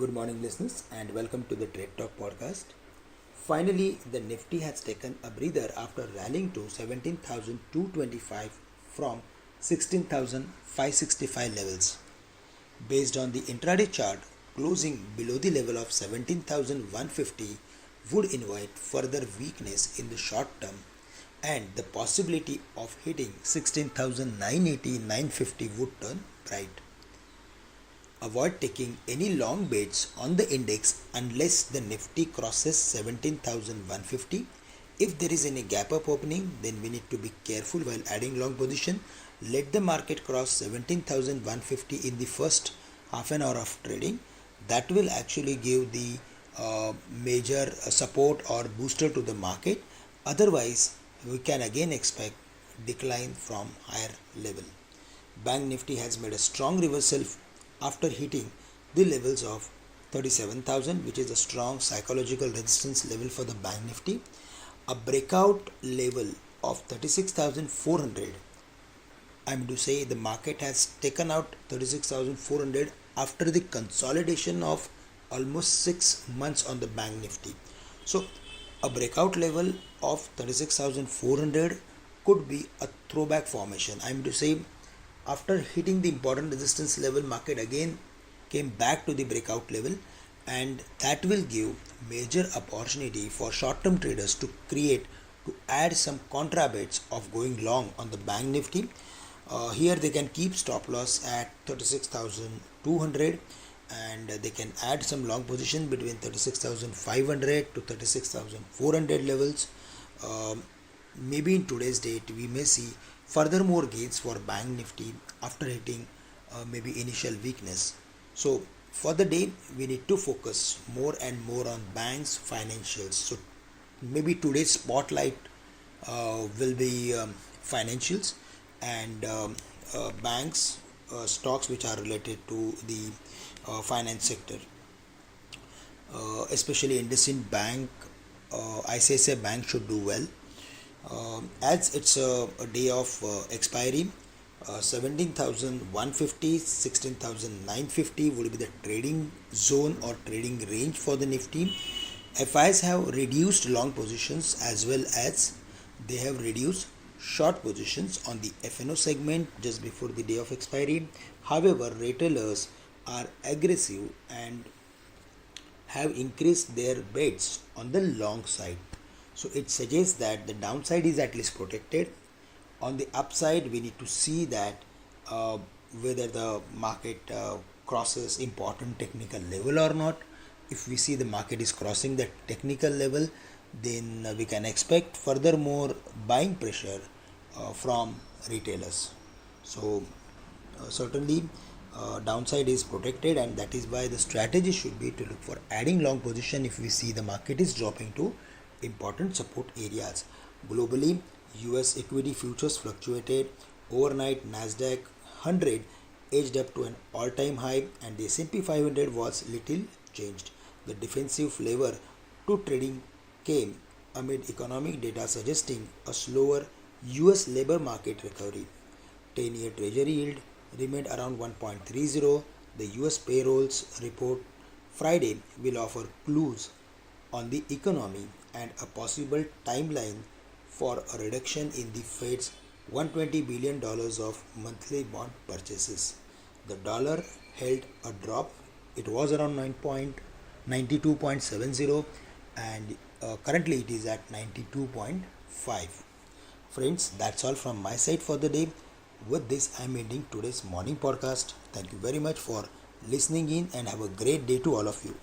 Good morning, listeners, and welcome to the Trade Talk podcast. Finally, the Nifty has taken a breather after rallying to 17,225 from 16,565 levels. Based on the intraday chart, closing below the level of 17,150 would invite further weakness in the short term, and the possibility of hitting 16,980-950 would turn bright. Avoid taking any long bets on the index unless the Nifty crosses 17,150. If there is any gap up opening, then we need to be careful while adding long position. Let the market cross 17,150 in the first half an hour of trading. That will actually give the major support or booster to the market. Otherwise, we can again expect decline from higher level. Bank Nifty has made a strong reversal after hitting the levels of 37,000, which is a strong psychological resistance level for the Bank Nifty. A breakout level of 36,400. I mean to say the market has taken out 36,400 after the consolidation of almost 6 months on the Bank Nifty. So a breakout level of 36,400 could be a throwback formation. I mean to say after hitting the important resistance level, market again came back to the breakout level, and that will give major opportunity for short-term traders to add some contra bets of going long on the Bank Nifty. Here they can keep stop loss at 36,200, and they can add some long position between 36,500 to 36,400 levels. Maybe in today's date we may see furthermore gains for Bank Nifty after hitting maybe initial weakness. So for the day we need to focus more and more on banks, financials. So maybe today's spotlight will be financials and banks, stocks which are related to the finance sector, especially IndusInd Bank, ICICI Bank should do well. As it's a day of expiry, 17,150, 16,950 would be the trading zone or trading range for the Nifty. FIs have reduced long positions as well as they have reduced short positions on the FNO segment just before the day of expiry. However, retailers are aggressive and have increased their bets on the long side. So it suggests that the downside is at least protected. On the upside, we need to see that whether the market crosses important technical level or not. If we see the market is crossing that technical level, then we can expect furthermore buying pressure from retailers. So certainly downside is protected, and that is why the strategy should be to look for adding long position if we see the market is dropping to important support areas. Globally, US equity futures fluctuated overnight. Nasdaq 100 edged up to an all-time high, and the S&P 500 was little changed. The defensive flavor to trading came amid economic data suggesting a slower US labor market recovery. 10-year treasury yield remained around 1.30. The US payrolls report Friday will offer clues on the economy and a possible timeline for a reduction in the Fed's $120 billion of monthly bond purchases. The dollar held a drop. It was around 92.70, and currently it is at 92.5. Friends, that's all from my side for the day. With this, I'm ending today's morning podcast. Thank you very much for listening in, and have a great day to all of you.